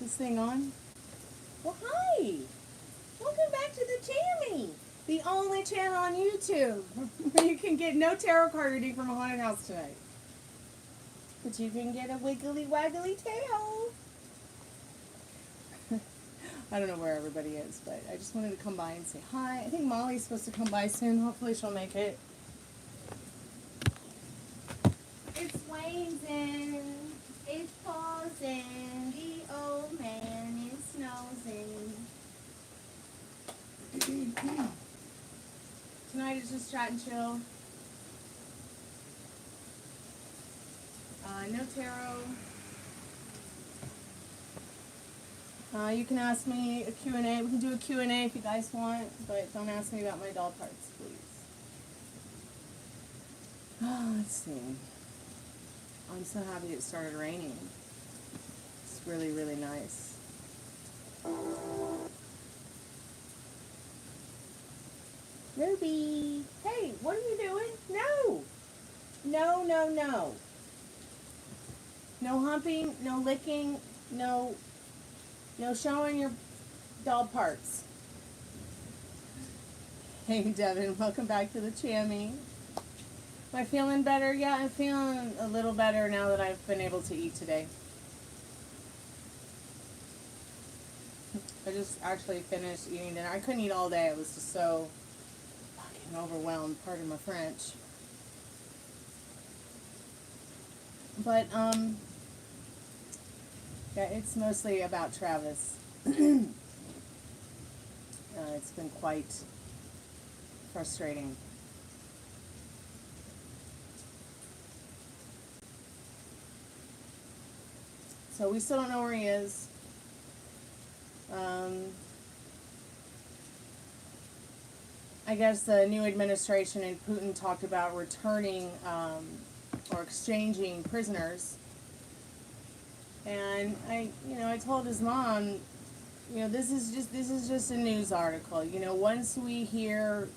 this thing on? Well, hi! Welcome back to the Jammy, the only channel on YouTube where you can get no tarot card reading from a haunted house tonight. But you can get a wiggly waggly tail. I don't know where everybody is, but I just wanted to come by and say hi. I think Molly's supposed to come by soon. Hopefully she'll make it. It's Wayne's it's pausing, the old man is snoozing. Tonight is just chat and chill. No tarot. You can ask me a Q&A. We can do a Q&A if you guys want, but don't ask me about my doll parts, please. Let's see. I'm so happy it started raining. It's really, really nice. Ruby! Hey, what are you doing? No! No, no, no. No humping, no licking, no showing your doll parts. Hey, Devin, welcome back to the Chammy. Am I feeling better? Yeah, I'm feeling a little better now that I've been able to eat today. I just actually finished eating dinner. I couldn't eat all day. I was just so fucking overwhelmed, pardon my French. But, yeah, it's mostly about Travis. It's been quite frustrating. So we still don't know where he is. I guess the new administration and Putin talked about returning or exchanging prisoners. And I told his mom, this is just a news article. Once we hear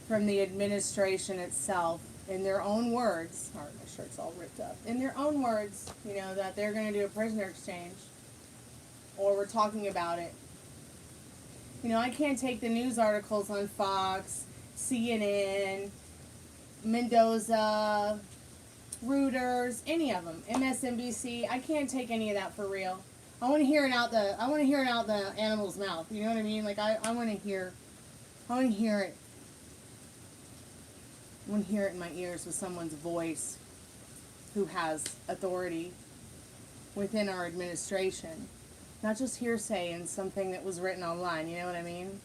from the administration itself, in their own words, or my shirt's all ripped up, in their own words, that they're going to do a prisoner exchange, or we're talking about it. I can't take the news articles on Fox, CNN, Mendoza, Reuters, any of them, MSNBC. I can't take any of that for real. I want to hear it out the animal's mouth. You know what I mean? Like I want to hear it. I want to hear it in my ears with someone's voice who has authority within our administration. Not just hearsay and something that was written online, you know what I mean?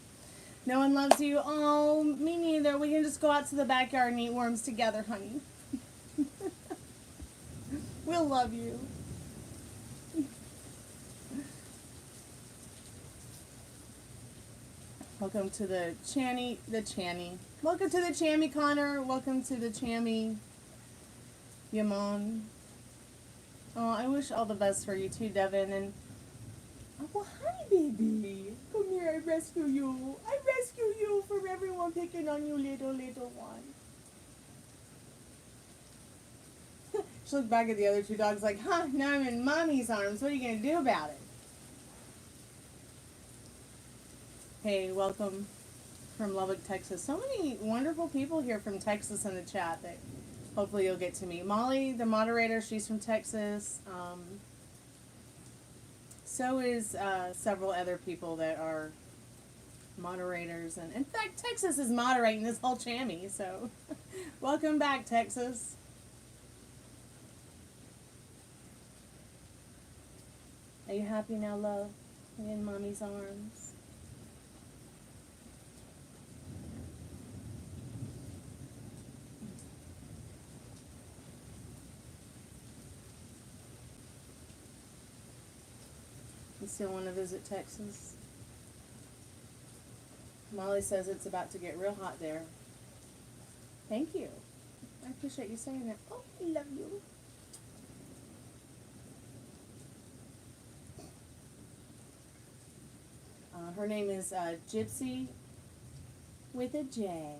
No one loves you. Oh, me neither. We can just go out to the backyard and eat worms together, honey. We'll love you. Welcome to the Channy. Welcome to the Chammy, Connor. Welcome to the Chammy, Yamon. Oh, I wish all the best for you too, Devin. And oh, well, hi, baby. Come here, I rescue you. I rescue you from everyone picking on you, little one. She looked back at the other two dogs like, now I'm in mommy's arms. What are you going to do about it? Hey, welcome from Lubbock, Texas. So many wonderful people here from Texas in the chat that hopefully you'll get to meet. Molly, the moderator, she's from Texas. So is several other people that are moderators. And in fact, Texas is moderating this whole Chammy. So welcome back, Texas. Are you happy now, love? You're in mommy's arms. You still want to visit Texas? Molly says it's about to get real hot there. Thank you. I appreciate you saying that. Oh, I love you. Her name is Gypsy with a J.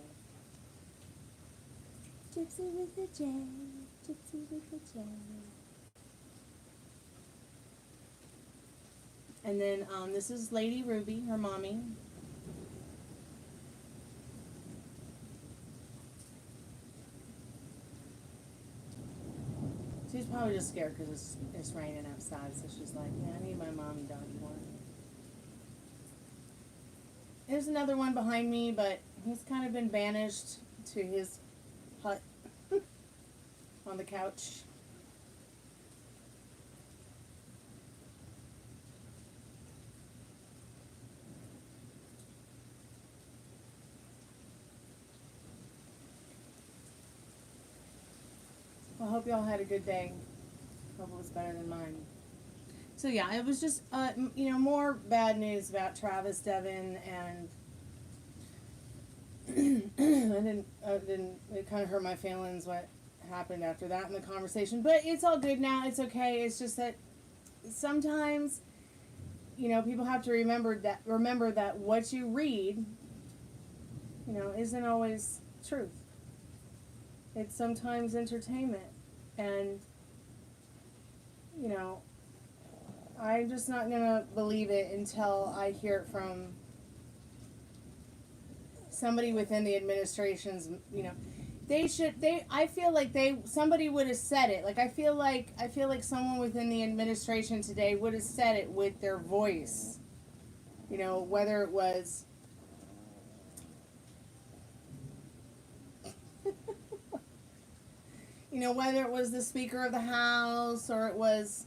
Gypsy with a J. Gypsy with a J. And then this is Lady Ruby, her mommy. She's probably just scared because it's raining outside, so she's like, yeah, I need my mommy doggy one. There's another one behind me, but he's kind of been banished to his hut on the couch. I hope y'all had a good day. Hope it was better than mine. So yeah, it was just more bad news about Travis Devin, and I didn't. It kind of hurt my feelings what happened after that in the conversation. But it's all good now. It's okay. It's just that sometimes, people have to remember that what you read, isn't always truth. It's sometimes entertainment, and I'm just not gonna believe it until I hear it from somebody within the administration's. I feel like somebody would have said it. Like I feel like someone within the administration today would have said it with their voice. Whether it was whether it was the Speaker of the House, or it was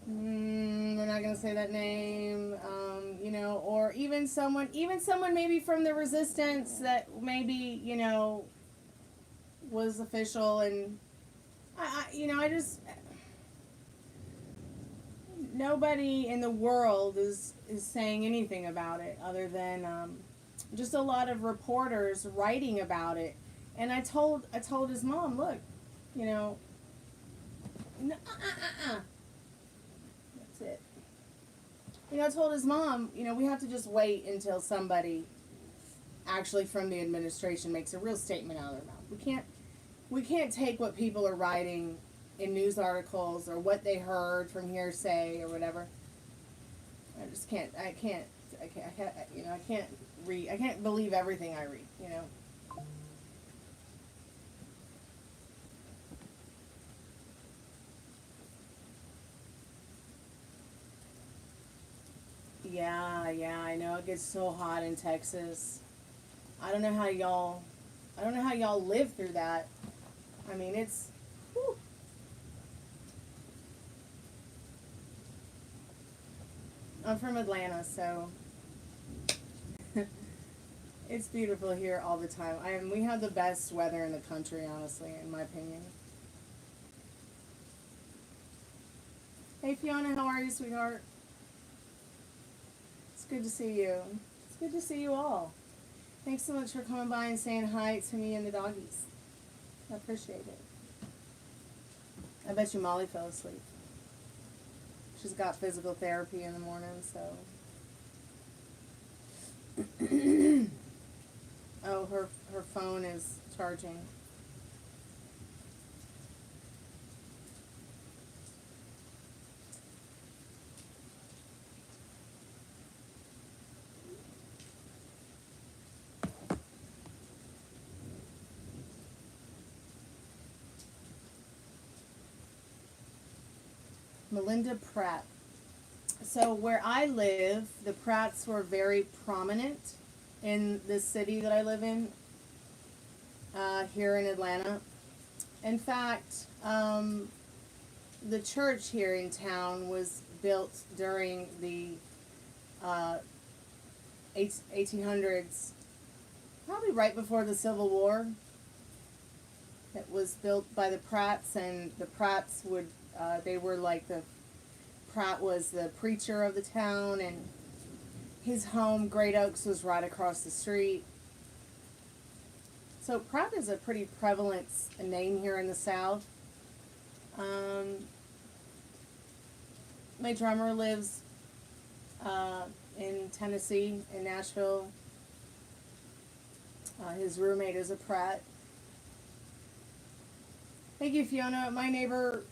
we're not gonna say that name, or even someone maybe from the resistance that maybe was official, and I just, nobody in the world is saying anything about it other than just a lot of reporters writing about it. And I told his mom, look, no, that's it. I told his mom, we have to just wait until somebody actually from the administration makes a real statement out of their mouth. We can't take what people are writing in news articles or what they heard from hearsay or whatever. I just can't. I can't read. I can't believe everything I read. Yeah, I know it gets so hot in Texas. I don't know how y'all live through that. I mean, it's. Whew. I'm from Atlanta, so it's beautiful here all the time. We have the best weather in the country, honestly, in my opinion. Hey Fiona, how are you, sweetheart? It's good to see you. It's good to see you all. Thanks so much for coming by and saying hi to me and the doggies. I appreciate it. I bet you Molly fell asleep. She's got physical therapy in the morning, so. Oh, her phone is charging. Melinda Pratt. So where I live, the Pratts were very prominent in the city that I live in, here in Atlanta. In fact, the church here in town was built during the 1800s, probably right before the Civil War. It was built by the Pratts, and the Pratts they were like Pratt was the preacher of the town, and his home, Great Oaks, was right across the street. So Pratt is a pretty prevalent name here in the South. My drummer lives in Tennessee, in Nashville. His roommate is a Pratt. Thank you, Fiona. My neighbor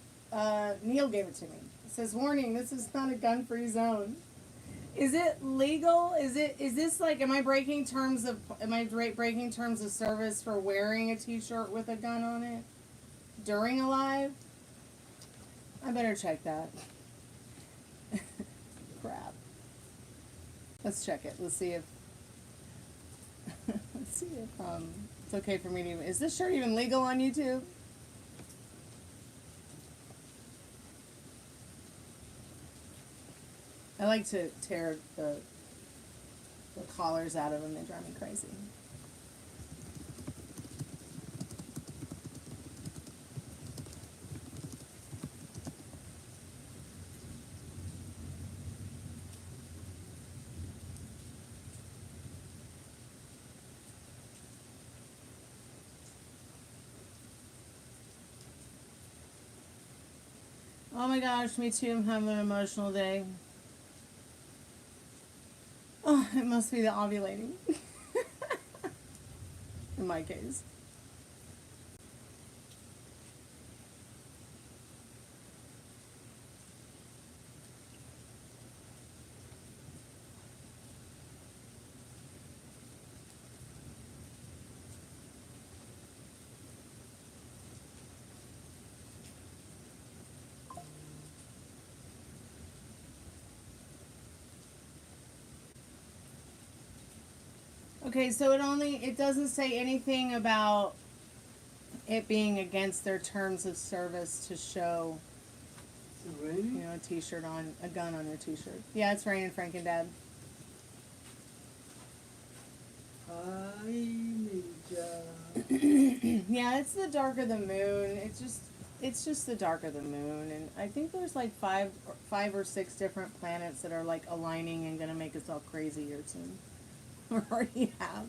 Neil gave it to me. says, warning, this is not a gun-free zone. Is it legal? Is this like, am I breaking terms of service for wearing a t-shirt with a gun on it during a live? I better check that. Crap. Let's check it. Let's see if it's okay for me to even, is this shirt even legal on YouTube? I like to tear the collars out of them. They drive me crazy. Oh my gosh, me too. I'm having an emotional day. Oh, it must be the ovulating. In my case. Okay, so it doesn't say anything about it being against their terms of service to show, a t-shirt on, a gun on your t-shirt. Yeah, it's raining, Frank and Dad. Yeah, it's the dark of the moon. It's just the dark of the moon, and I think there's like five or six different planets that are like aligning and gonna make us all crazy here soon. Or already have.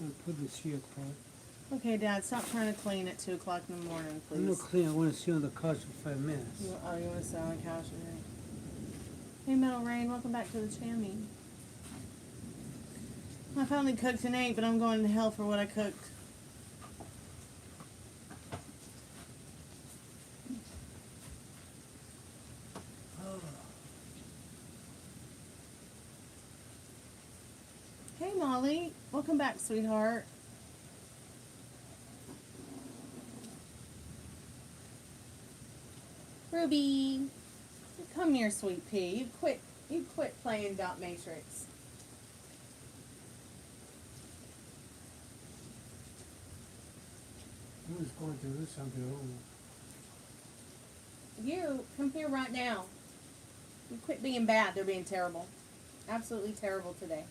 I'll put this here, Paul. Okay, Dad, stop trying to clean at 2 o'clock in the morning, please. I'm not clean. I want to sit on the couch for 5 minutes. You want to sit on the couch today? Hey, Metal Rain, welcome back to the Chammy. I finally cooked and ate, but I'm going to hell for what I cooked. Hey, Molly, welcome back, sweetheart. Ruby, come here, sweet pea. You quit playing Dot Matrix. Who's going to do something wrong? You, come here right now. You quit being bad. They're being terrible. Absolutely terrible today.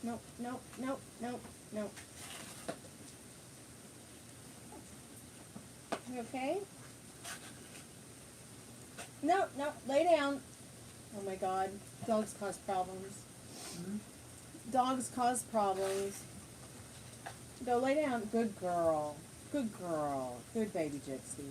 Nope, nope, nope, nope, nope. You okay? No, no, lay down. Oh my God. Dogs cause problems. Hmm? Dogs cause problems. Go lay down. Good girl. Good girl. Good baby gypsy.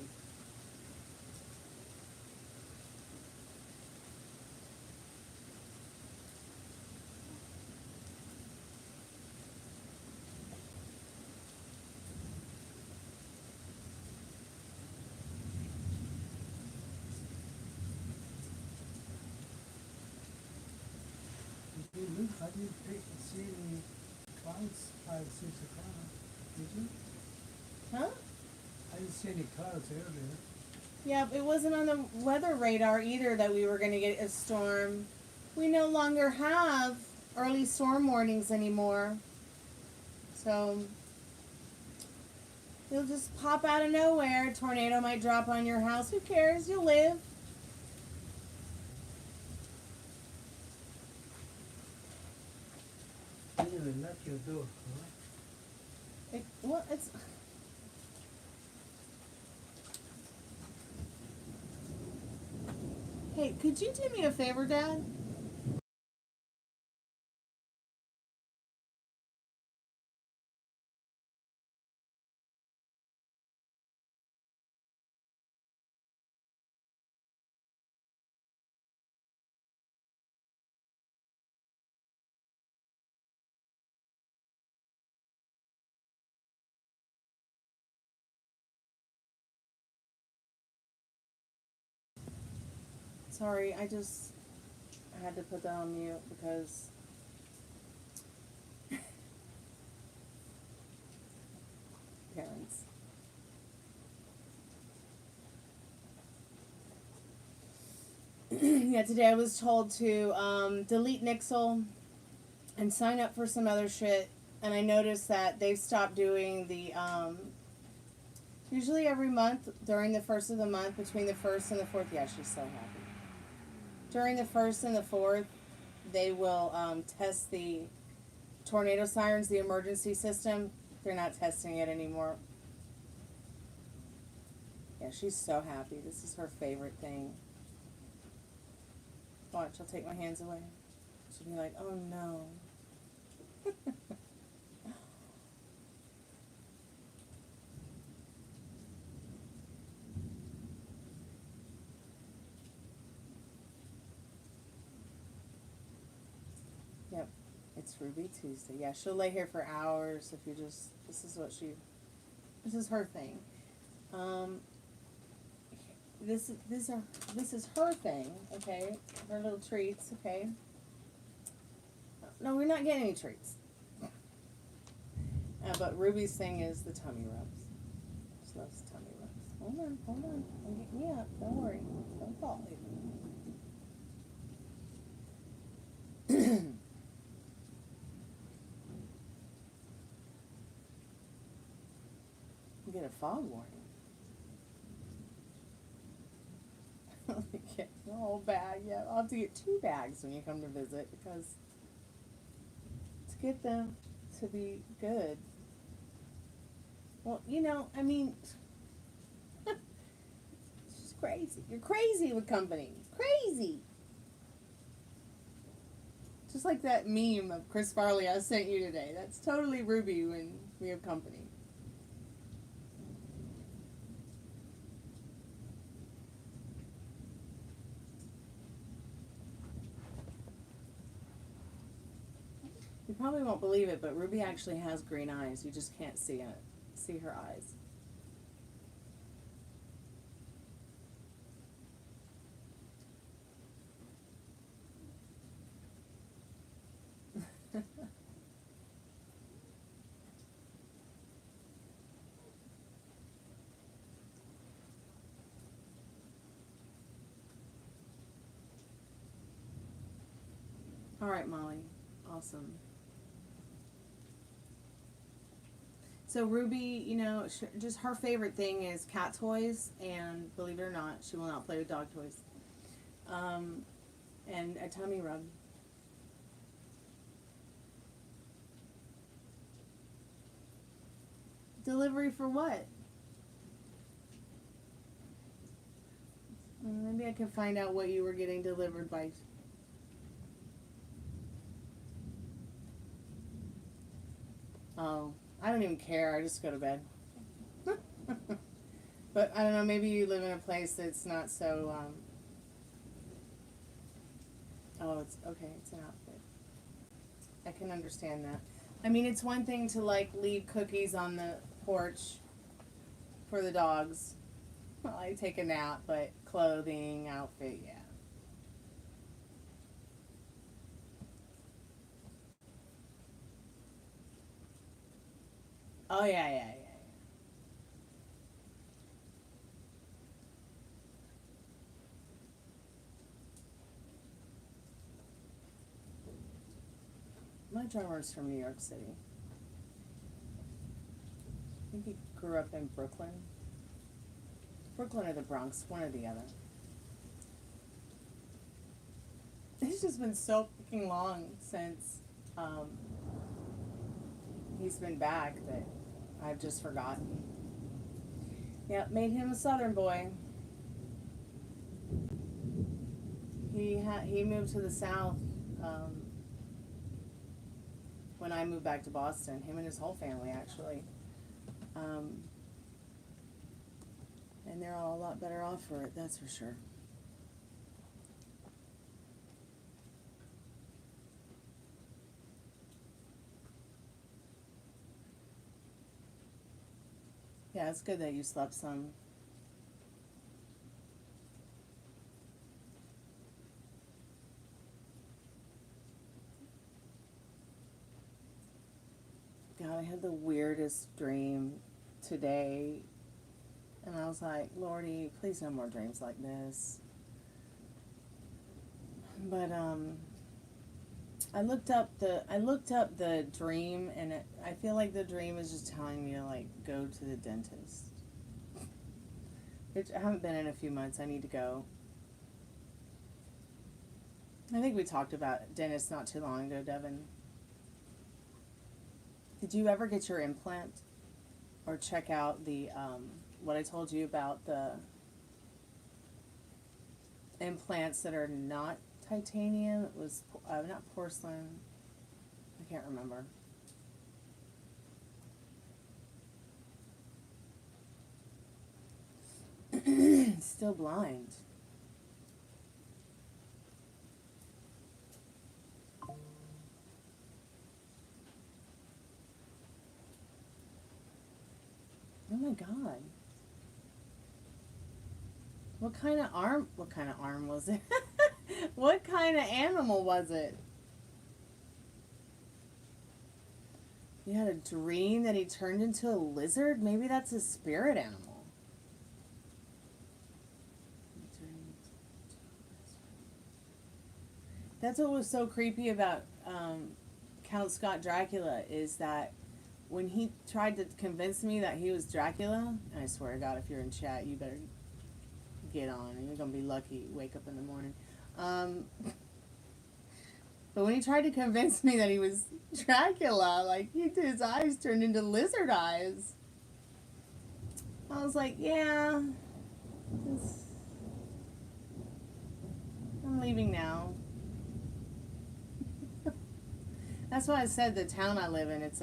Hey, look, I didn't see any clouds 5, 6 o'clock. Did you? Huh? I didn't see any clouds earlier. Yeah, it wasn't on the weather radar either that we were going to get a storm. We no longer have early storm warnings anymore. So, it'll just pop out of nowhere. A tornado might drop on your house. Who cares? You'll live. You didn't even lock your door, huh? Well, it's... Hey, could you do me a favor, Dad? Sorry, I had to put that on mute because parents. Yeah, today I was told to delete Nixle and sign up for some other shit. And I noticed that they've stopped doing the usually every month during the first of the month, between the first and the fourth. Yeah, she's so happy. During the first and the fourth, they will test the tornado sirens, the emergency system. They're not testing it anymore. Yeah, she's so happy. This is her favorite thing. Watch, I'll take my hands away. She'll be like, oh no. Yep, it's Ruby Tuesday. Yeah, she'll lay here for hours if you just, this is her thing. This is her thing, okay? Her little treats, okay? No, we're not getting any treats. But Ruby's thing is the tummy rubs. She loves tummy rubs. Hold on. Don't get me up. Don't worry. Don't fall. You get a fog warning. Get the whole bag. Yeah, I'll have to get 2 bags when you come to visit because to get them to be good. Well, I mean, it's just crazy. You're crazy with company. Crazy. Just like that meme of Chris Farley I sent you today. That's totally Ruby when we have company. You probably won't believe it, but Ruby actually has green eyes. You just can't see her eyes. All right, Molly. Awesome. So Ruby, just her favorite thing is cat toys, and believe it or not, she will not play with dog toys. And a tummy rub. Delivery for what? Maybe I can find out what you were getting delivered by. Oh, I don't even care. I just go to bed. But I don't know, maybe you live in a place that's not so, oh, it's, okay, it's an outfit. I can understand that. I mean, it's one thing to, leave cookies on the porch for the dogs while I take a nap, but clothing, outfit, yeah. Oh, yeah. My drummer's from New York City. I think he grew up in Brooklyn. Brooklyn or the Bronx, one or the other. It's just been so fucking long since he's been back that I've just forgotten. Yeah, made him a Southern boy. He moved to the South when I moved back to Boston. Him and his whole family, actually. And they're all a lot better off for it, that's for sure. Yeah, it's good that you slept some. I had the weirdest dream today, and I was like, Lordy, please no more dreams like this. But I looked up the dream, and I feel like the dream is just telling me to like go to the dentist. Which I haven't been in a few months. I need to go. I think we talked about dentists not too long ago, Devin. Did you ever get your implant or check out the what I told you about the implants that are not titanium? It was not porcelain. I can't remember. Still blind. Oh my God. What kind of arm was it? What kind of animal was it? You had a dream that he turned into a lizard? Maybe that's a spirit animal. That's what was so creepy about Count Scott Dracula, is that when he tried to convince me that he was Dracula, and I swear to God, if you're in chat, you better get on, and you're going to be lucky wake up in the morning. But when he tried to convince me that he was Dracula, like, his eyes turned into lizard eyes. I was like, yeah, I'm leaving now. That's why I said the town I live in, it's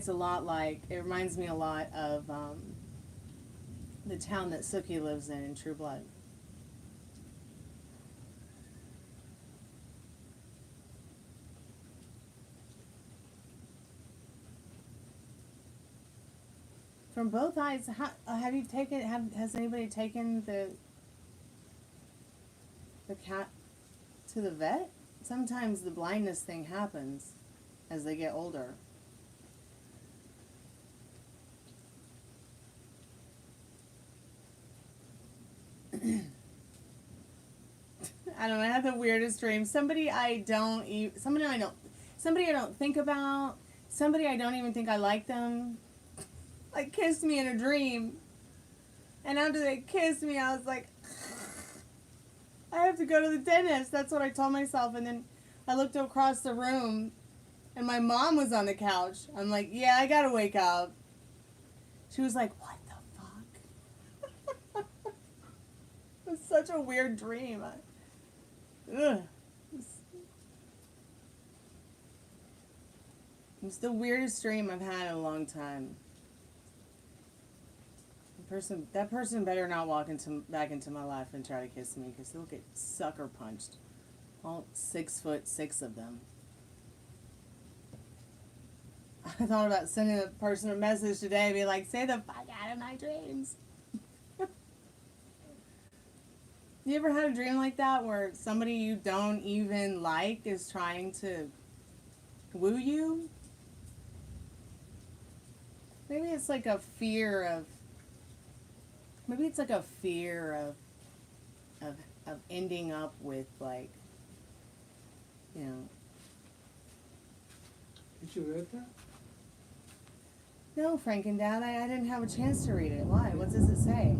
a lot like, it reminds me a lot of the town that Suki lives in True Blood. From both eyes, has anybody taken the cat to the vet? Sometimes the blindness thing happens as they get older. I don't know, I had the weirdest dream. Somebody I don't think about, somebody I don't even think I like them, like kissed me in a dream. And after they kissed me, I was like, I have to go to the dentist. That's what I told myself. And then I looked across the room, and my mom was on the couch. I'm like, yeah, I gotta wake up. She was like, what the fuck? It was such a weird dream. It's the weirdest dream I've had in a long time. That person better not walk back into my life and try to kiss me, because they'll get sucker punched. All 6'6" of them. I thought about sending a person a message today, be like, "Say the fuck out of my dreams." You ever had a dream like that where somebody you don't even like is trying to woo you? Maybe it's like a fear of ending up with, like, you know. Did you read that? No, Frankendad, I didn't have a chance to read it. Why? What does it say?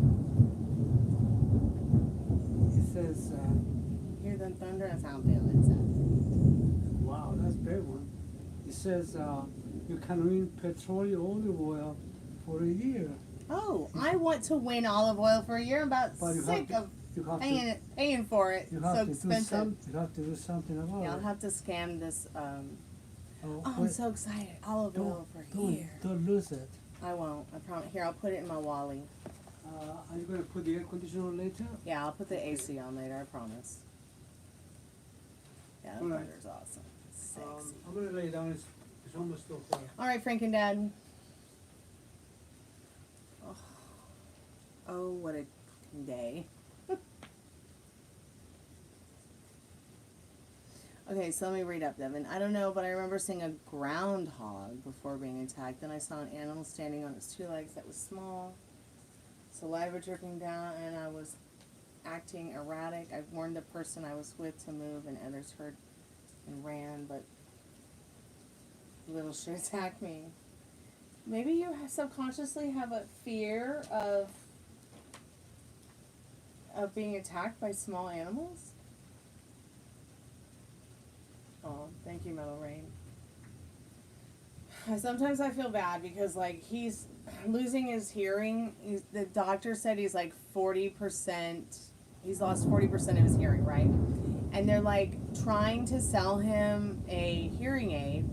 It says, Hear the thunder and sound it says. wow, that's a big one. It says, you can win petroleum olive oil for a year. Oh, I want to win olive oil for a year. I'm about sick of paying for it. You have So to expensive. you have to do something about it. Yeah, I'll have to scam this. Oh, I'm so excited. Olive oil for a year. Don't lose it. I won't. I promise. Here, I'll put it in my Wally. Are you going to put the air conditioner on later? Yeah, I'll put the AC on later. I promise. Yeah, that All right. thunder's awesome. Sexy. I'm going to lay down. It's almost over. All right, Frankendad. Oh, what a day. Okay, so let me read up, Devin. I don't know, but I remember seeing a groundhog before being attacked. Then I saw an animal standing on its two legs that was small, saliva dripping down, and I was acting erratic. I warned the person I was with to move, and others heard and ran, but little should attack me. Maybe you subconsciously have a fear of being attacked by small animals. Oh, thank you, Metal Rain. Sometimes I feel bad because like he's losing his hearing. The doctor said he's like 40%. He's lost 40% of his hearing, right? And they're like trying to sell him a hearing aid.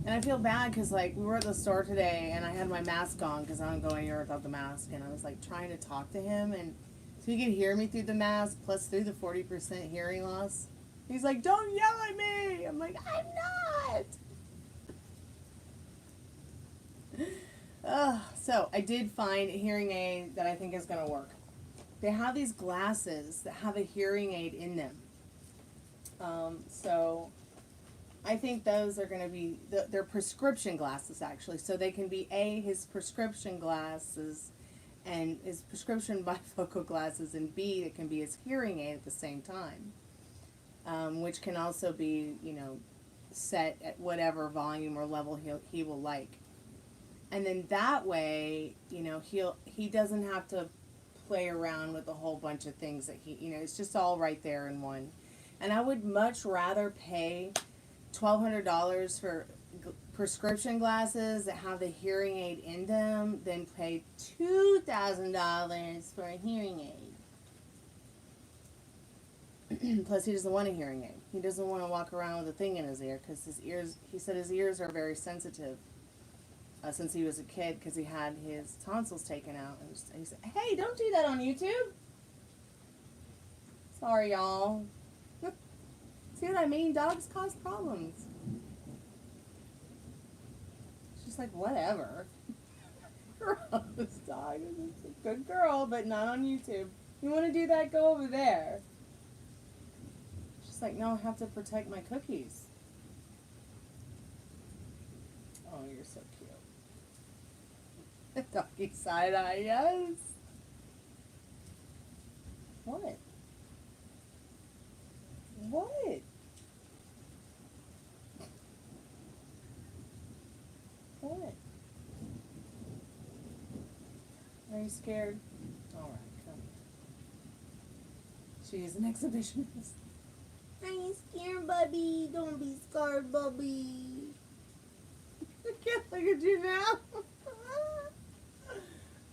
And I feel bad because like we were at the store today and I had my mask on because I don't go anywhere without the mask. And I was like trying to talk to him and so he could hear me through the mask plus through the 40% hearing loss. He's like, "Don't yell at me." I'm like, "I'm not." So I did find a hearing aid that I think is going to work. They have these glasses that have a hearing aid in them. So I think those are going to be, they're prescription glasses actually. So they can be his prescription glasses and his prescription bifocal glasses, and B, it can be his hearing aid at the same time. Which can also be, set at whatever volume or level he will like. And then that way, he doesn't have to play around with a whole bunch of things that it's just all right there in one. And I would much rather pay $1,200 for prescription glasses that have the hearing aid in them than pay $2,000 for a hearing aid. Plus, he doesn't want a hearing aid. He doesn't want to walk around with a thing in his ear because he said his ears are very sensitive since he was a kid because he had his tonsils taken out. And he said, "Hey, don't do that on YouTube." Sorry, y'all. See what I mean? Dogs cause problems. It's just like, whatever. Gross, dog. It's a good girl, but not on YouTube. You want to do that? Go over there. It's like, no, I have to protect my cookies. Oh, you're so cute. Doggy side eye, yes. What? What? What? Are you scared? Alright, come here. She is an exhibitionist. Are you scared, Bubby? Don't be scared, Bubby. I can't look at you now.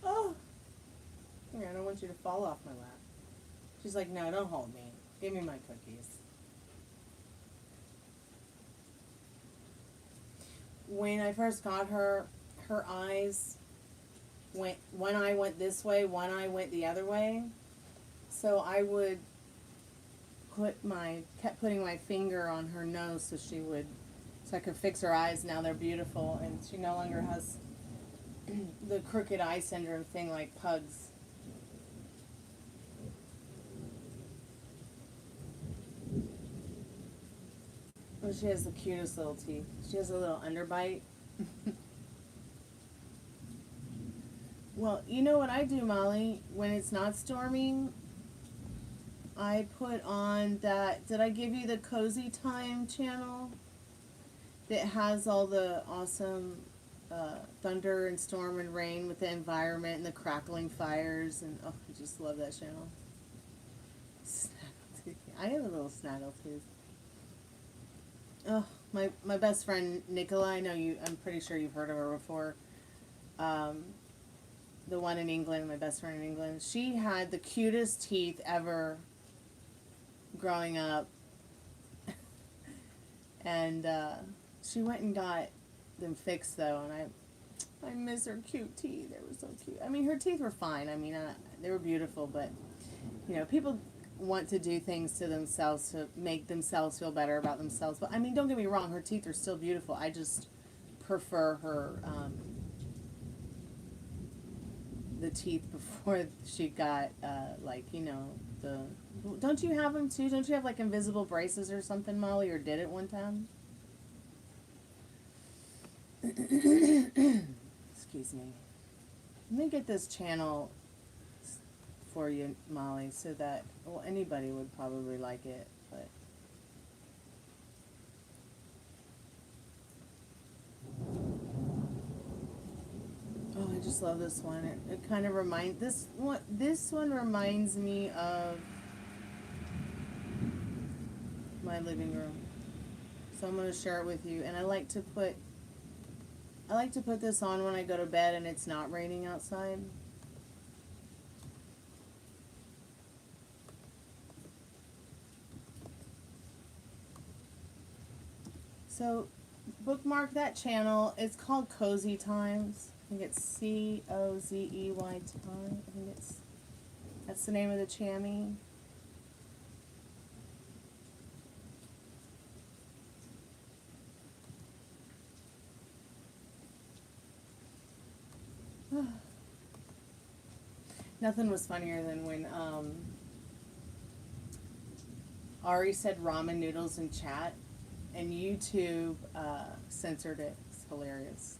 Oh. Here, I don't want you to fall off my lap. She's like, "No, don't hold me. Give me my cookies." When I first got her, her eyes went, one eye went this way, one eye went the other way. So I would kept putting my finger on her nose so I could fix her eyes. Now they're beautiful, and she no longer has the crooked eye syndrome thing like pugs. Well, she has the cutest little teeth. She has a little underbite. Well, you know what I do, Molly? When it's not storming, I put on that. Did I give you the Cozy Time channel? That has all the awesome thunder and storm and rain with the environment and the crackling fires. And oh, I just love that channel. Snaggletooth. I have a little snaggletooth. Oh, my best friend Nicola, I'm pretty sure you've heard of her before. The one in England, my best friend in England. She had the cutest teeth ever growing up. And she went and got them fixed though, and I miss her cute teeth. They were so cute. I mean, her teeth were fine. I mean, they were beautiful, but people want to do things to themselves to make themselves feel better about themselves. But I mean, don't get me wrong, her teeth are still beautiful. I just prefer her the teeth before she got the the. Don't you have them too? Don't you have like invisible braces or something, Molly, or did it one time? Excuse me. Let me get this channel for you, Molly, so that, well, anybody would probably like it, but. Oh, I just love this one. It kind of reminds this one reminds me of my living room. So I'm going to share it with you, and I like to put this on when I go to bed and it's not raining outside. So bookmark that channel. It's called Cozy Times. I think it's Cozey Time. I think that's the name of the chammy. Nothing was funnier than when Ari said ramen noodles in chat and YouTube censored it. It's hilarious.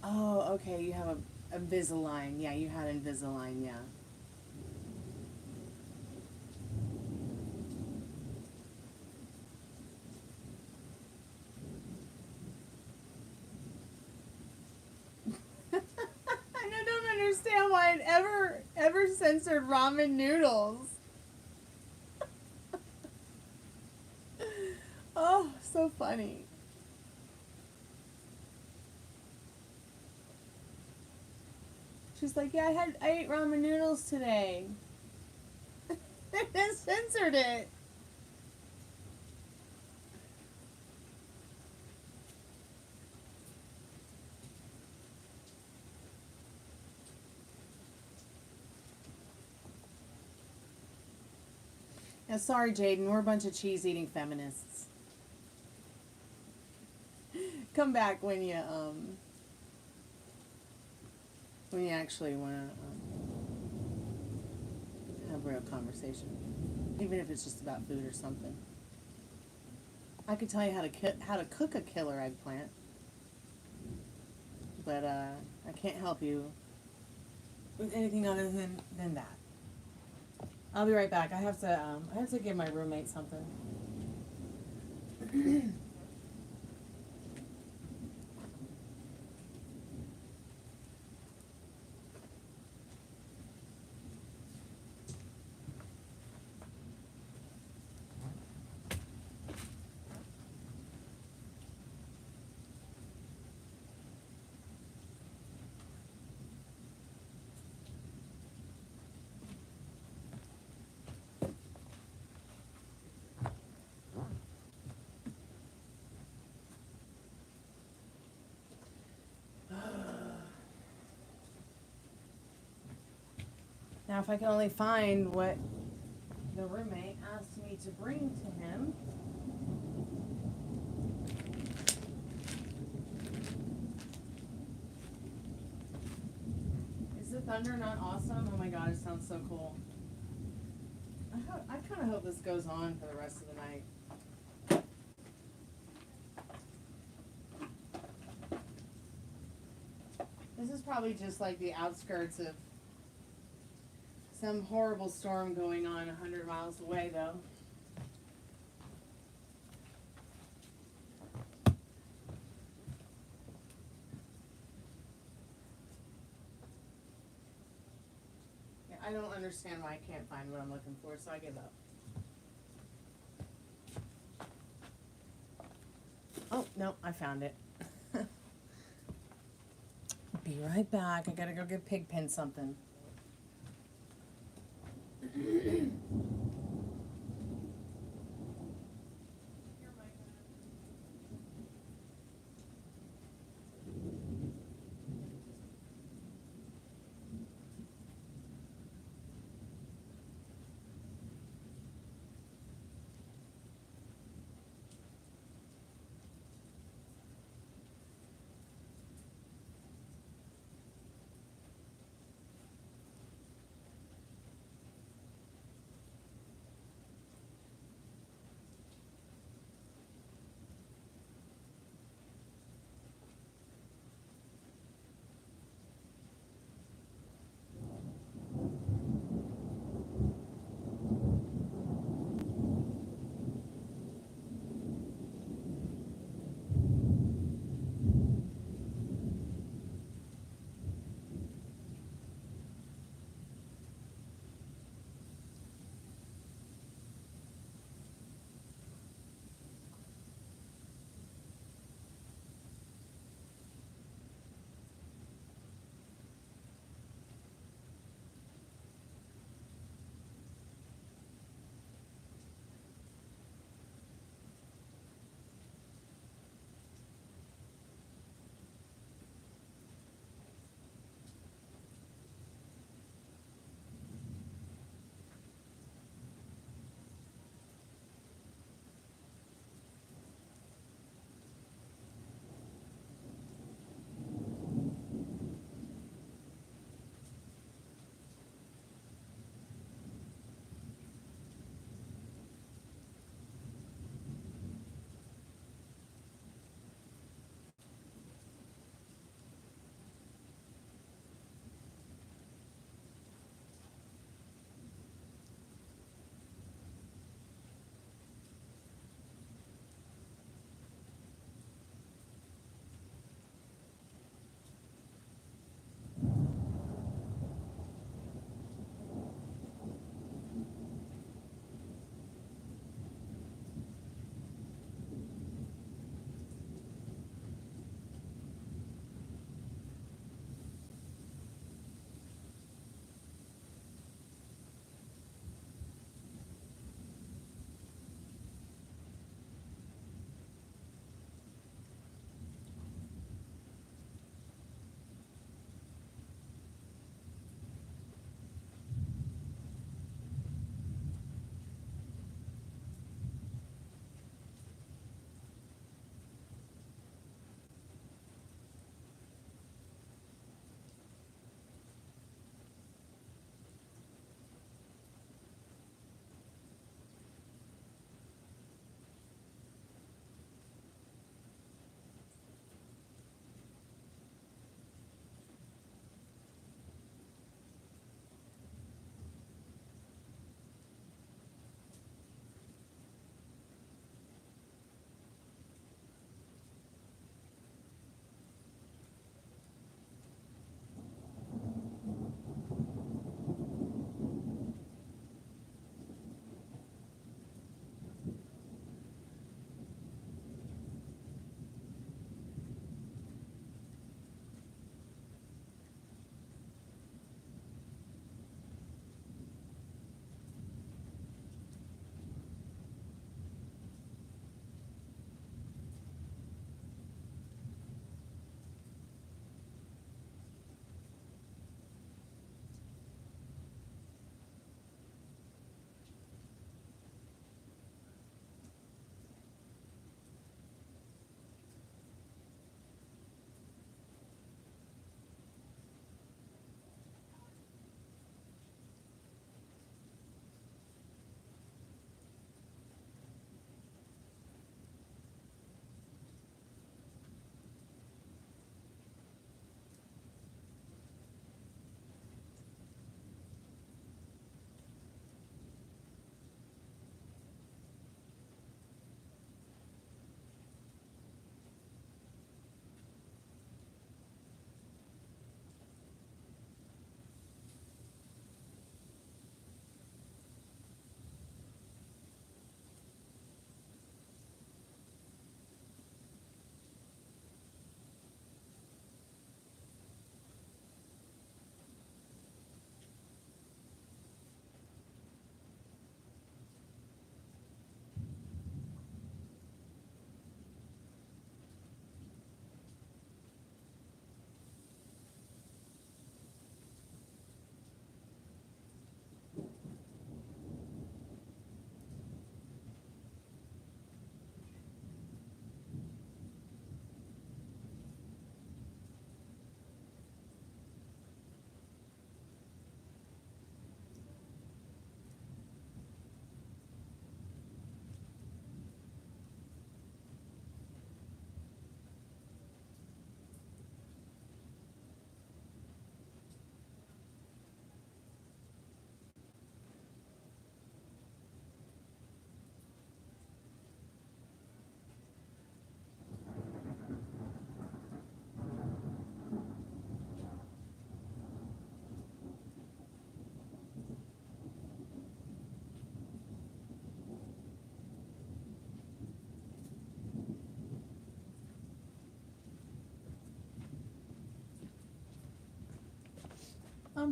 Oh, okay, you have a Invisalign. Yeah, you had Invisalign, yeah. I don't understand why it ever censored ramen noodles. Oh, so funny. She's like, yeah, I ate ramen noodles today. It censored it. Now, sorry, Jaden, we're a bunch of cheese-eating feminists. Come back when you actually want to have a real conversation, even if it's just about food or something. I could tell you how to cook a killer eggplant, but I can't help you with anything other than that. I'll be right back. I have to give my roommate something. Now, if I can only find what the roommate asked me to bring to him. Is the thunder not awesome? Oh my god, it sounds so cool. I kind of hope this goes on for the rest of the night. This is probably just like the outskirts of some horrible storm going on 100 miles away, though. Yeah, I don't understand why I can't find what I'm looking for, so I give up. Oh, no, I found it. Be right back. I gotta go get Pigpen something.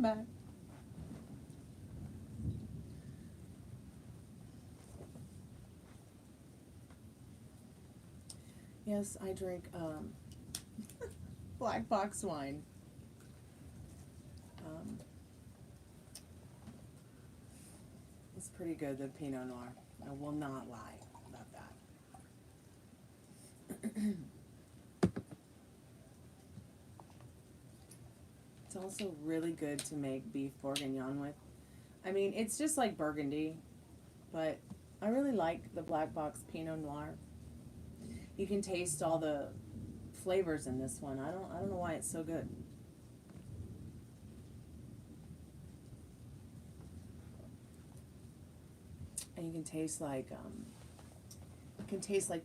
back. Yes, I drink black box wine. It's pretty good, the Pinot Noir. I will not lie about that. It's also really good to make beef bourguignon with. I mean, it's just like Burgundy, but I really like the black box Pinot Noir. You can taste all the flavors in this one. I don't know why it's so good. And you can taste like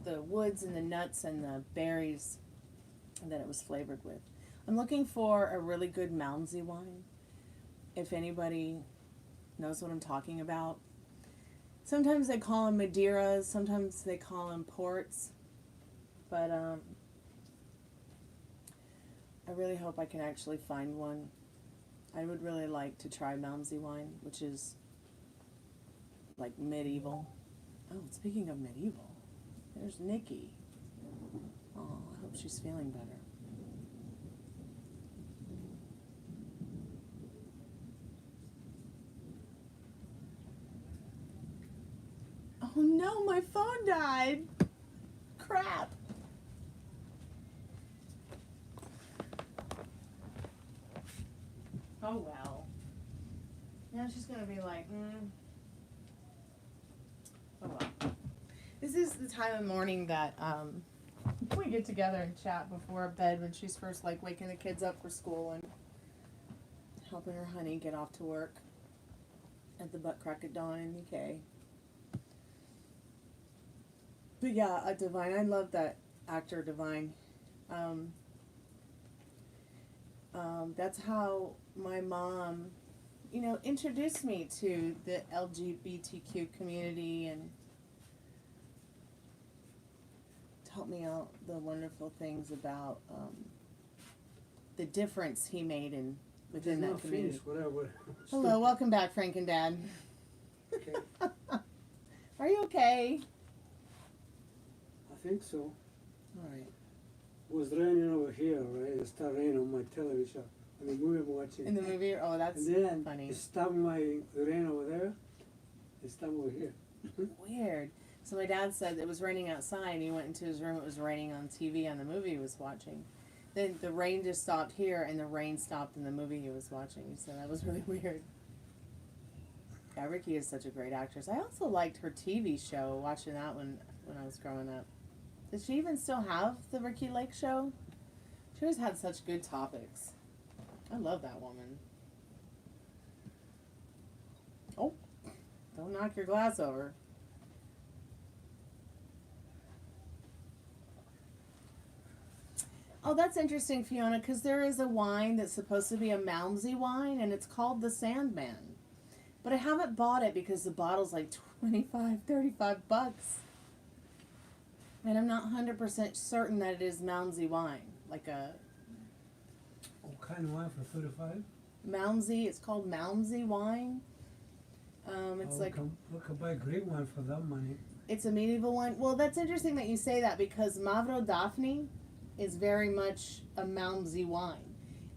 the woods and the nuts and the berries that it was flavored with. I'm looking for a really good Malmsey wine. If anybody knows what I'm talking about. Sometimes they call them Madeiras, sometimes they call them ports. But I really hope I can actually find one. I would really like to try Malmsey wine, which is like medieval. Oh, speaking of medieval, there's Nikki. Oh, I hope she's feeling better. Oh no, my phone died. Crap. Oh well. Now she's gonna be like, oh well. This is the time of morning that we get together and chat before bed when she's first like waking the kids up for school and helping her honey get off to work at the butt crack of dawn in UK. But yeah, Divine. I love that actor, Divine. That's how my mom, introduced me to the LGBTQ community and taught me all the wonderful things about the difference he made within that community. Finished, whatever. Hello, welcome back, Frank and Dad. Okay. Are you okay? I think so. All right. It was raining over here, right? It started raining on my television. On the movie I'm watching. In the movie? Oh, that's and then funny. it stopped the rain over there. It stopped over here. Weird. So my dad said it was raining outside, and he went into his room. It was raining on TV on the movie he was watching. Then the rain just stopped here, and the rain stopped in the movie he was watching. He said that was really weird. Yeah, Ricky is such a great actress. I also liked her TV show, watching that when I was growing up. Does she even still have the Ricky Lake show? She always had such good topics. I love that woman. Oh, don't knock your glass over. Oh, that's interesting, Fiona, because there is a wine that's supposed to be a Malmsey wine, and it's called the Sandman. But I haven't bought it because the bottle's like $25, $35. And I'm not 100% certain that it is Malmsey wine. Like a What kind of wine for 35? Malmsey, it's called Malmsey wine. It's like we can buy great wine for that money. it's a medieval wine. Well, that's interesting that you say that because Mavro Daphne is very much a Malmsey wine.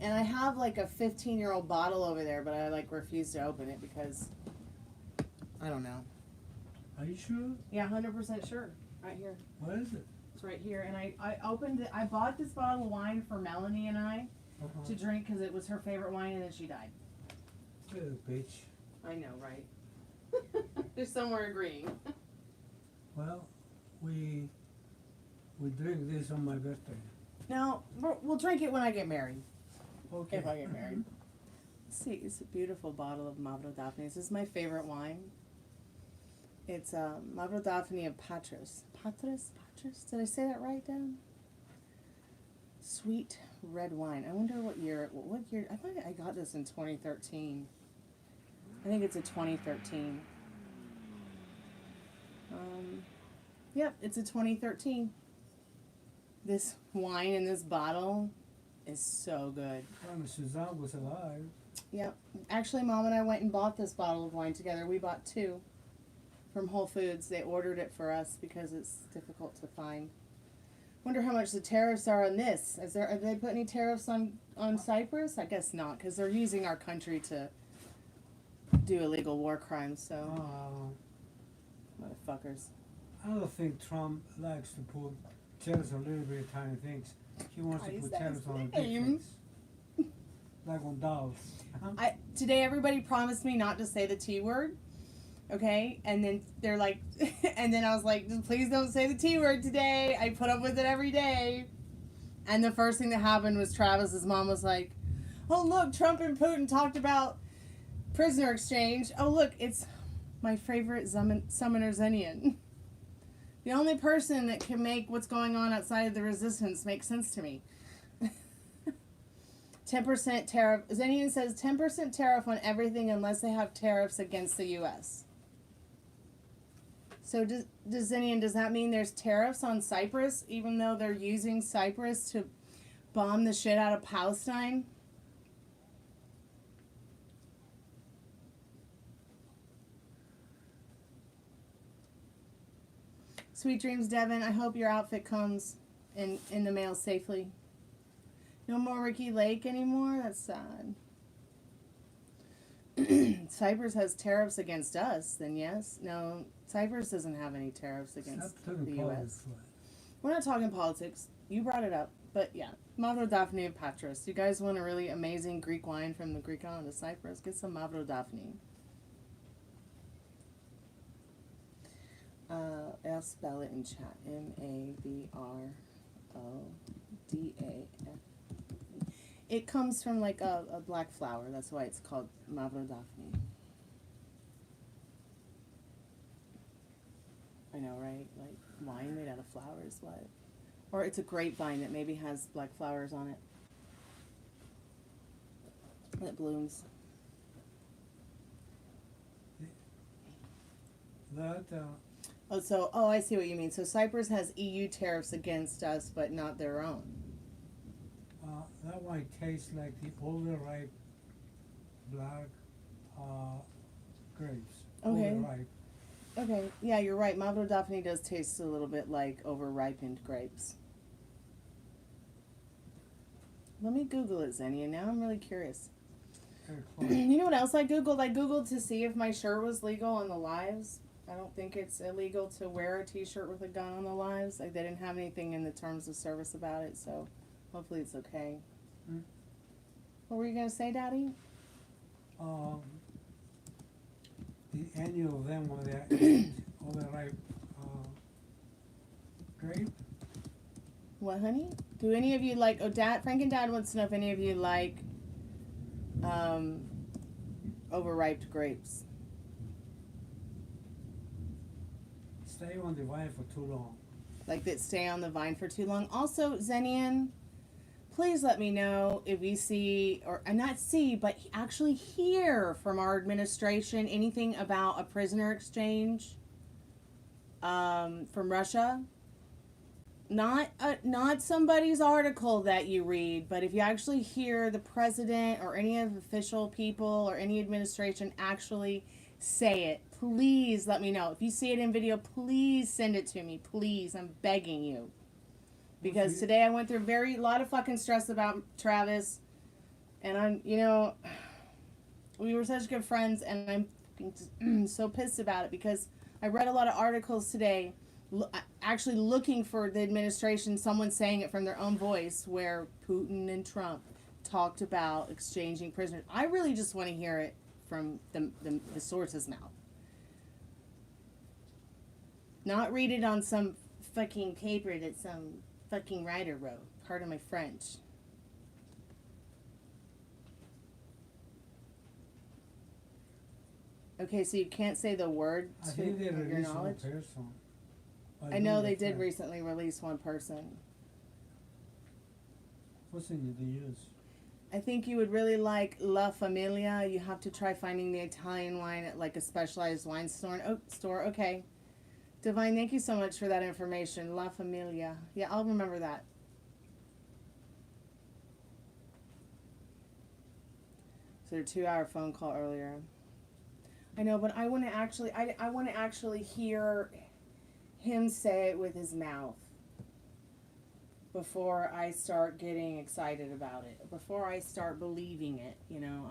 And I have like a 15-year-old bottle over there, but I refuse to open it because I don't know. Are you sure? Yeah, 100% sure. Right here. What is it? It's right here. And I opened it. I bought this bottle of wine for Melanie and I to drink because it was her favorite wine, and then she died. Little bitch. I know, right? They're somewhere agreeing. Well, we drink this on my birthday. No, we'll drink it when I get married. Okay. If I get married. Let's see, it's a beautiful bottle of Mavro Daphne. This is my favorite wine. It's Mavro Daphne of Patras. Patras? Did I say that right, Dan? Sweet red wine. I wonder what year. I thought I got this in 2013. I think it's a 2013. Yep, it's a 2013. This wine in this bottle is so good. When Suzanne was alive. Yep. Actually, Mom and I went and bought this bottle of wine together. We bought two from Whole Foods. They ordered it for us because it's difficult to find. Wonder how much the tariffs are on this. Have they put any tariffs on Cyprus? I guess not, because they're using our country to do illegal war crimes. So motherfuckers. I don't think Trump likes to put tariffs on little bit tiny things. He wants to put tariffs on big things. Like on dolls. Today everybody promised me not to say the T word. Okay, and then they're like, and then I was like, just please don't say the T word today. I put up with it every day. And the first thing that happened was Travis's mom was like, oh look, Trump and Putin talked about prisoner exchange. Oh look, it's my favorite summoner Zenian. The only person that can make what's going on outside of the resistance make sense to me. 10% tariff. Zenian says 10% tariff on everything unless they have tariffs against the U.S. So does Zenian, does that mean there's tariffs on Cyprus, even though they're using Cyprus to bomb the shit out of Palestine? Sweet dreams, Devin. I hope your outfit comes in the mail safely. No more Ricky Lake anymore? That's sad. Cyprus has tariffs against us, then yes. No, Cyprus doesn't have any tariffs against the U.S. We're not talking politics. You brought it up. But yeah, Mavrodaphne and Patras. You guys want a really amazing Greek wine from the Greek island of Cyprus? Get some Mavrodaphne. I'll spell it in chat. Mavrodaphne. It comes from like a black flower. That's why it's called Mavrodaphne. I know, right? Like wine made out of flowers, what? Or it's a grapevine that maybe has black flowers on it. That blooms. I see what you mean. So Cyprus has EU tariffs against us, but not their own. That wine tastes like the overripe black grapes. Okay. Overripe. Okay, yeah, you're right. Mavrodaphne does taste a little bit like over-ripened grapes. Let me Google it, Xenia. Now I'm really curious. You know what else I Googled? I Googled to see if my shirt was legal on the lives. I don't think it's illegal to wear a t-shirt with a gun on the lives. Like, they didn't have anything in the terms of service about it, so hopefully it's okay. What were you going to say, Daddy? The annual of them when they're overripe grape. What, honey? Do any of you like... Oh, Dad, Frank and Dad wants to know if any of you like overripe grapes. Stay on the vine for too long. Like that stay on the vine for too long. Also, Zenian, please let me know if you see, or not see, but actually hear from our administration anything about a prisoner exchange from Russia. Not somebody's article that you read, but if you actually hear the president or any of the official people or any administration actually say it, please let me know. If you see it in video, please send it to me. Please, I'm begging you. Because today I went through a lot of fucking stress about Travis. And we were such good friends, and I'm so pissed about it because I read a lot of articles today actually looking for the administration, someone saying it from their own voice, where Putin and Trump talked about exchanging prisoners. I really just want to hear it from the source's mouth. Not read it on some fucking paper that some fucking writer wrote. Pardon my French. Okay, so you can't say the word to your knowledge? I know they did recently release one person. What's in the use? I think you would really like La Familia. You have to try finding the Italian wine at like a specialized wine store. Okay. Divine, thank you so much for that information. La Familia. Yeah, I'll remember that. after a 2-hour phone call earlier. I know, but I want to actually, I want to actually hear him say it with his mouth before I start getting excited about it, before I start believing it. You know,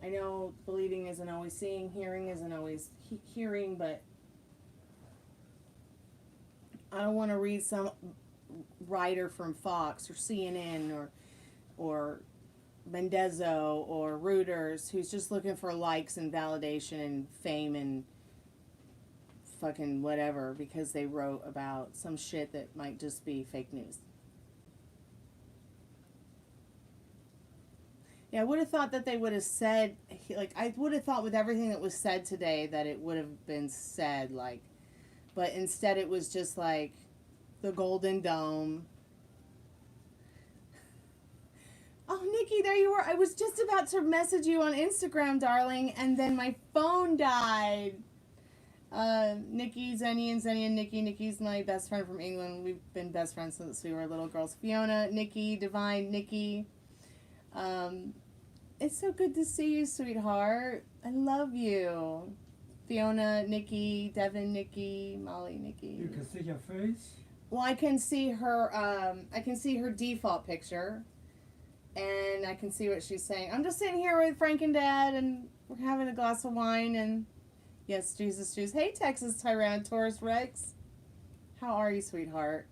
I know believing isn't always seeing, hearing isn't always hearing, but I don't want to read some writer from Fox or CNN or Mendezo or Reuters who's just looking for likes and validation and fame and fucking whatever because they wrote about some shit that might just be fake news. Yeah, I would have thought that they would have said, like, I would have thought with everything that was said today that it would have been said, like, but instead it was just like the Golden Dome. Oh, Nikki, there you were. I was just about to message you on Instagram, darling, and then my phone died. Nikki, Zenny, and Zenny and Nikki. Nikki's my best friend from England. We've been best friends since we were little girls. Fiona, Nikki, Divine, Nikki. It's so good to see you, sweetheart. I love you. Fiona, Nikki, Devin, Nikki, Molly, Nikki. You can see your face? Well, I can see her, I can see her default picture. And I can see what she's saying. I'm just sitting here with Frank and Dad, and we're having a glass of wine, and yes, Jesus Juice. Hey, Texas Tyrannosaurus Rex. How are you, sweetheart?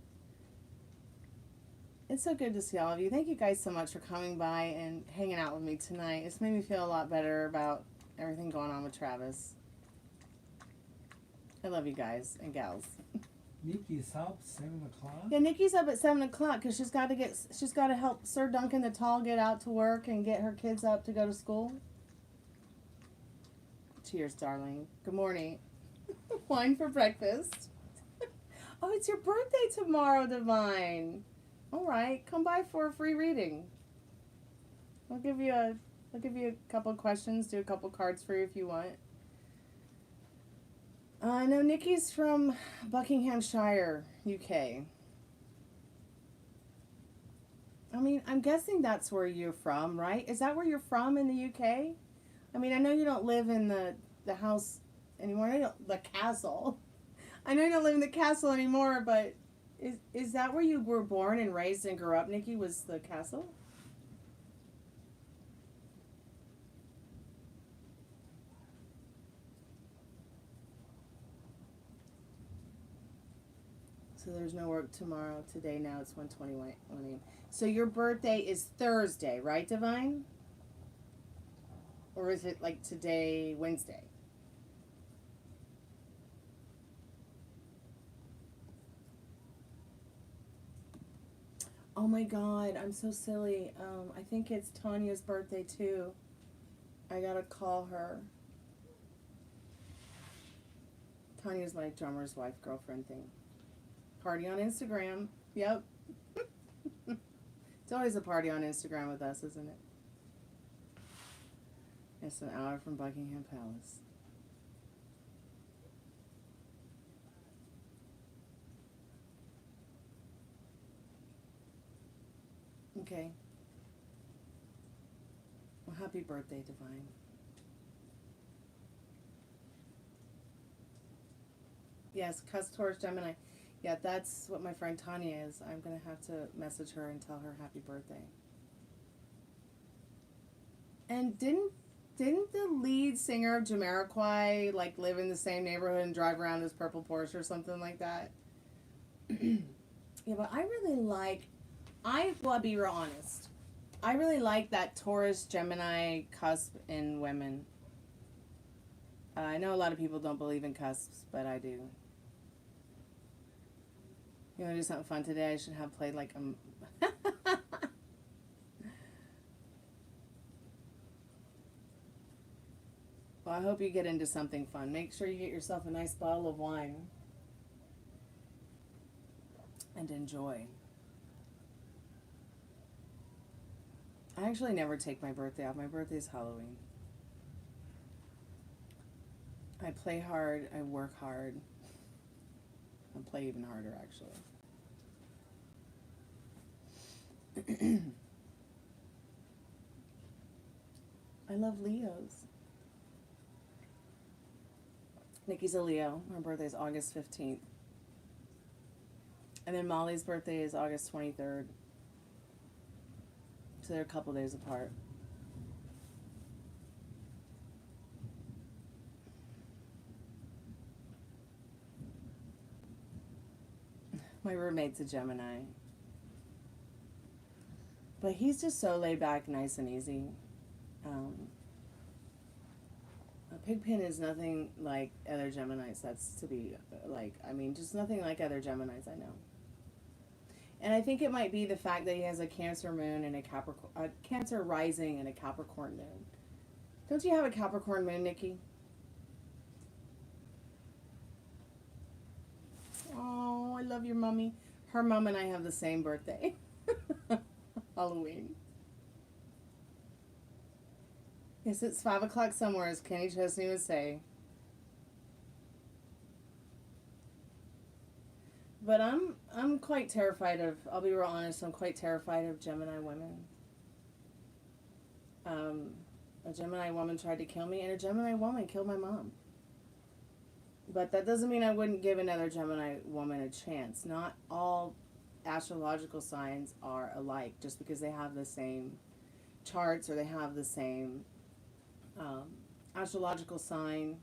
It's so good to see all of you. Thank you guys so much for coming by and hanging out with me tonight. It's made me feel a lot better about everything going on with Travis. I love you guys and gals. Nikki's up 7 o'clock? Yeah, Nikki's up at 7 o'clock because she's got to help Sir Duncan the Tall get out to work and get her kids up to go to school. Cheers, darling. Good morning. Wine for breakfast. Oh, it's your birthday tomorrow, Divine. All right, come by for a free reading. I'll give you a couple of questions, do a couple cards for you if you want. No, Nikki's from Buckinghamshire, UK. I mean, I'm guessing that's where you're from, right? Is that where you're from in the UK? I mean, I know you don't live in the house anymore. The castle. I know you don't live in the castle anymore, but is that where you were born and raised and grew up, Nikki, was the castle? So there's no work tomorrow. Today now it's 1:21 a.m. So your birthday is Thursday, right, Divine? Or is it like today, Wednesday? Oh my God, I'm so silly. I think it's Tanya's birthday too. I gotta call her. Tanya's my drummer's wife, girlfriend thing. Party on Instagram. Yep. It's always a party on Instagram with us, isn't it? It's an hour from Buckingham Palace. Okay. Well, happy birthday, Divine. Yes, cuss Taurus Gemini. Yeah, that's what my friend Tanya is. I'm going to have to message her and tell her happy birthday. And didn't the lead singer of Jamiroquai like live in the same neighborhood and drive around his purple Porsche or something like that? Yeah, but I really like, I'll be real honest. I really like that Taurus Gemini cusp in women. I know a lot of people don't believe in cusps, but I do. You want to do something fun today? I should have played like a... Well, I hope you get into something fun. Make sure you get yourself a nice bottle of wine. And enjoy. I actually never take my birthday off. My birthday's Halloween. I play hard. I work hard. I play even harder, actually. I love Leos. Nikki's a Leo. Her birthday is August 15th. And then Molly's birthday is August 23rd. So they're a couple days apart. My roommate's a Gemini. But he's just so laid back, nice and easy. A pigpen is nothing like other Geminis. That's to be like, I mean, just nothing like other Geminis I know. And I think it might be the fact that he has a Cancer moon and a Cancer rising and a Capricorn moon. Don't you have a Capricorn moon, Nikki? Oh, I love your mommy. Her mom and I have the same birthday. Halloween. Yes, it's 5 o'clock somewhere, as Kenny Chesney would say. But I'm quite terrified of, I'll be real honest, I'm quite terrified of Gemini women. A Gemini woman tried to kill me, and a Gemini woman killed my mom. But that doesn't mean I wouldn't give another Gemini woman a chance. Not all astrological signs are alike just because they have the same charts or they have the same astrological sign.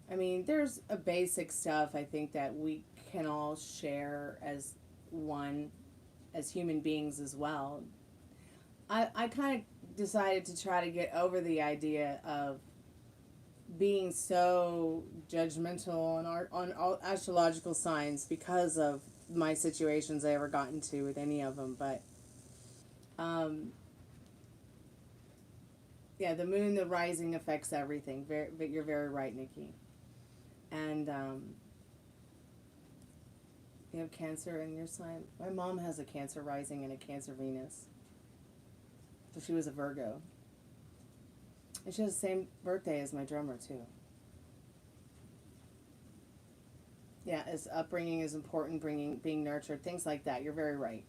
I mean, there's a basic stuff I think that we can all share as one, as human beings as well. I kind of decided to try to get over the idea of being so judgmental on all astrological signs because of my situations I ever got into with any of them. But yeah, the moon, the rising affects everything. But you're very right, Nikki. And you have Cancer in your sign. My mom has a Cancer rising and a Cancer Venus. So she was a Virgo. And she has the same birthday as my drummer, too. Yeah, as upbringing is important, being nurtured, things like that. You're very right.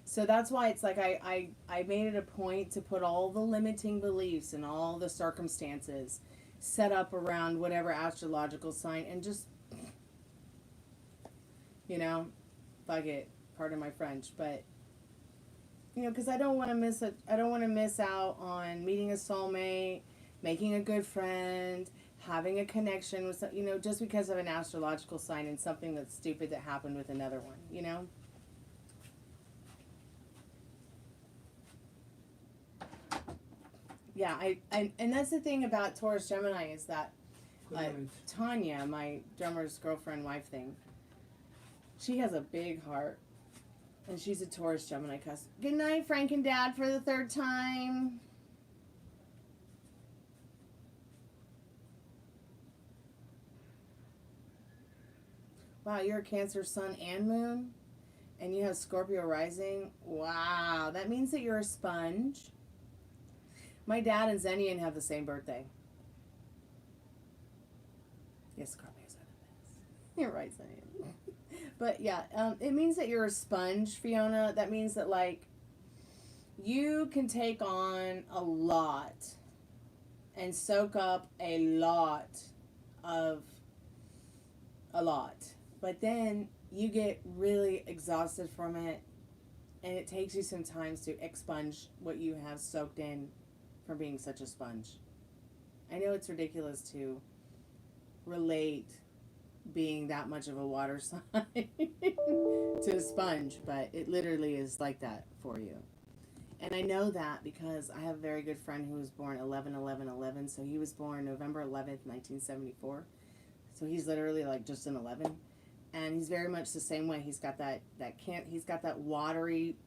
So that's why it's like I made it a point to put all the limiting beliefs and all the circumstances set up around whatever astrological sign and just, fuck it, pardon my French, but, because I don't want to miss out on meeting a soulmate, making a good friend, having a connection with, just because of an astrological sign and something that's stupid that happened with another one, Yeah, and that's the thing about Taurus Gemini is that Tanya, my drummer's girlfriend wife thing, she has a big heart, and she's a Taurus Gemini cusp. Good night, Frank and Dad, for the third time. Wow, you're a Cancer sun and moon, and you have Scorpio rising. Wow, that means that you're a sponge. My dad and Zenian have the same birthday. Yes, Scorpio's out of this. You're right, Zenian. But yeah, it means that you're a sponge, Fiona. That means that, like, you can take on a lot and soak up a lot of a lot. But then you get really exhausted from it, and it takes you some time to expunge what you have soaked in from being such a sponge. I know it's ridiculous to relate being that much of a water sign to a sponge, but it literally is like that for you. And I know that because I have a very good friend who was born 11/11/11, so he was born November 11th, 1974. So he's literally like just an 11, and he's very much the same way. He's got that watery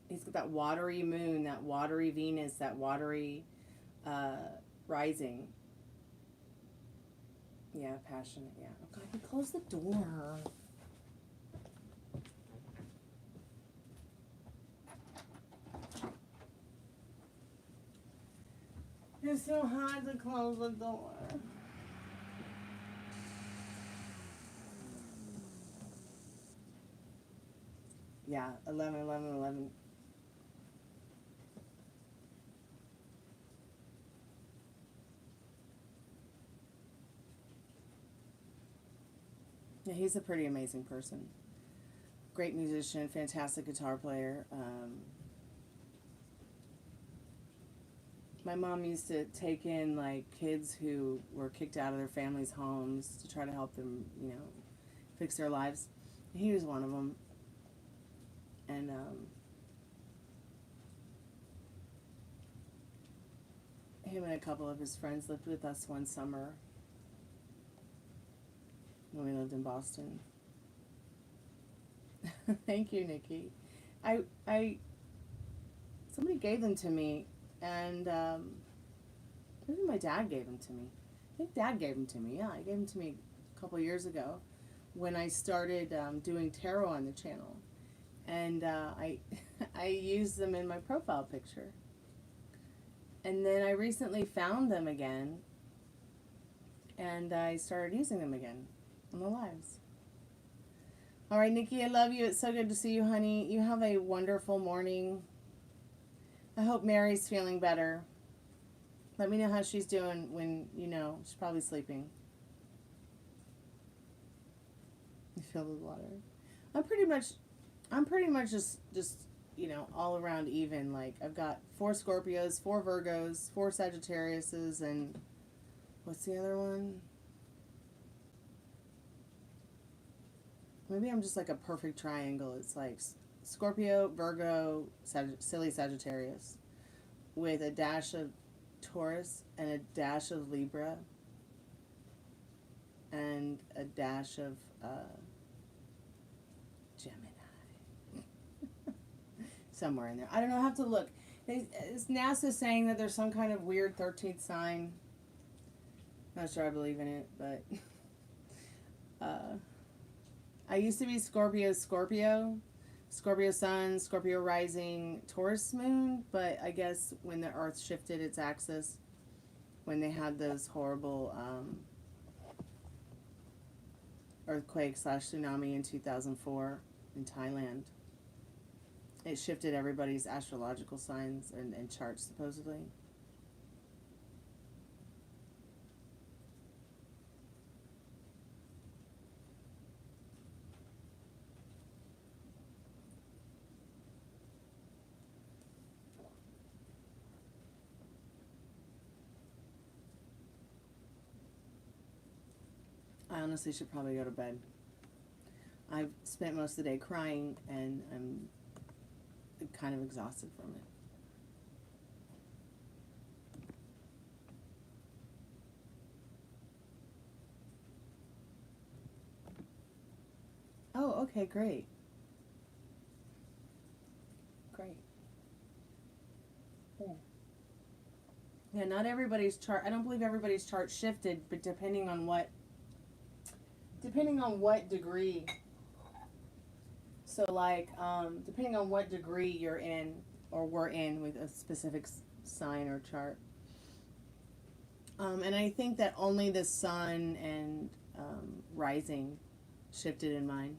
he's got that watery moon, that watery Venus, that watery rising. Yeah, passionate, yeah. Oh God, you close the door. It's so hard to close the door. Yeah, 11/11/11. Yeah, he's a pretty amazing person. Great musician, fantastic guitar player. My mom used to take in like kids who were kicked out of their families' homes to try to help them, fix their lives. He was one of them, and him and a couple of his friends lived with us one summer when we lived in Boston. Thank you, Nikki. I somebody gave them to me, and maybe my dad gave them to me. I think Dad gave them to me. Yeah, he gave them to me a couple years ago when I started doing tarot on the channel, and I I used them in my profile picture. And then I recently found them again, and I started using them again on the lives. All right, Nikki, I love you. It's so good to see you, honey. You have a wonderful morning. I hope Mary's feeling better. Let me know how she's doing when she's probably sleeping. You feel the water. I'm pretty much just all around even. Like I've got 4 Scorpios, 4 Virgos, 4 Sagittariuses, and what's the other one? Maybe I'm just like a perfect triangle. It's like Scorpio, Virgo, silly Sagittarius, with a dash of Taurus and a dash of Libra and a dash of Gemini. Somewhere in there. I don't know. I have to look. Is NASA saying that there's some kind of weird 13th sign? Not sure I believe in it, but I used to be Scorpio, Scorpio Sun, Scorpio Rising, Taurus Moon, but I guess when the Earth shifted its axis, when they had those horrible earthquake / tsunami in 2004 in Thailand, it shifted everybody's astrological signs and charts, supposedly. I honestly should probably go to bed. I've spent most of the day crying, and I'm kind of exhausted from it. Oh, okay, great. Great. Yeah. Yeah, not everybody's chart. I don't believe everybody's chart shifted, but depending on what degree. So like, depending on what degree you're in or we're in with a specific sign or chart. And I think that only the sun and rising shifted in mine.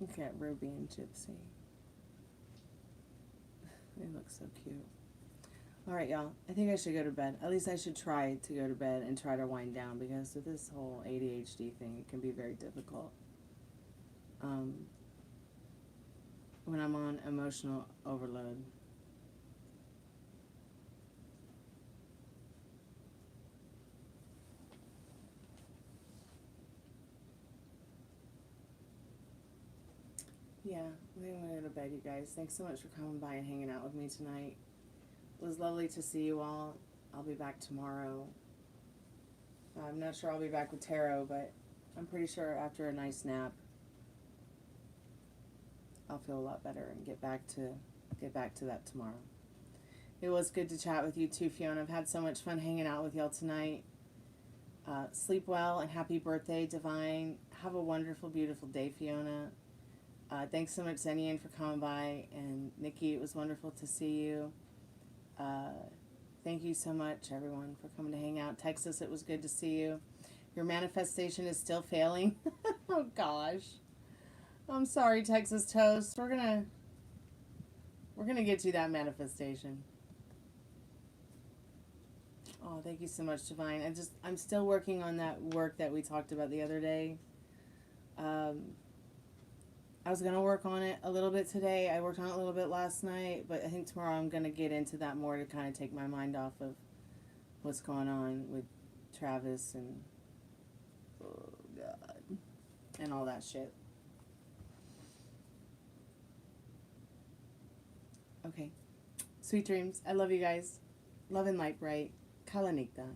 Look at Ruby and Gypsy. They look so cute. All right, y'all. I think I should go to bed. At least I should try to go to bed and try to wind down, because with this whole ADHD thing, it can be very difficult. When I'm on emotional overload. Yeah, I think I'm going to go to bed, you guys. Thanks so much for coming by and hanging out with me tonight. It was lovely to see you all. I'll be back tomorrow. I'm not sure I'll be back with tarot, but I'm pretty sure after a nice nap, I'll feel a lot better and get back to that tomorrow. It was good to chat with you too, Fiona. I've had so much fun hanging out with y'all tonight. Sleep well and happy birthday, Divine. have a wonderful, beautiful day, Fiona. Thanks so much, Zenian, for coming by. And Nikki, it was wonderful to see you. Thank you so much, everyone, for coming to hang out. Texas, it was good to see you. Your manifestation is still failing. Oh, gosh. I'm sorry, Texas Toast. We're gonna get you that manifestation. Oh, thank you so much, Divine. I'm still working on that work that we talked about the other day. I was gonna work on it a little bit today. I worked on it a little bit last night, but I think tomorrow I'm gonna get into that more to kind of take my mind off of what's going on with Travis and oh God and all that shit. Okay. Sweet dreams. I love you guys. Love and light bright. Kalanikta.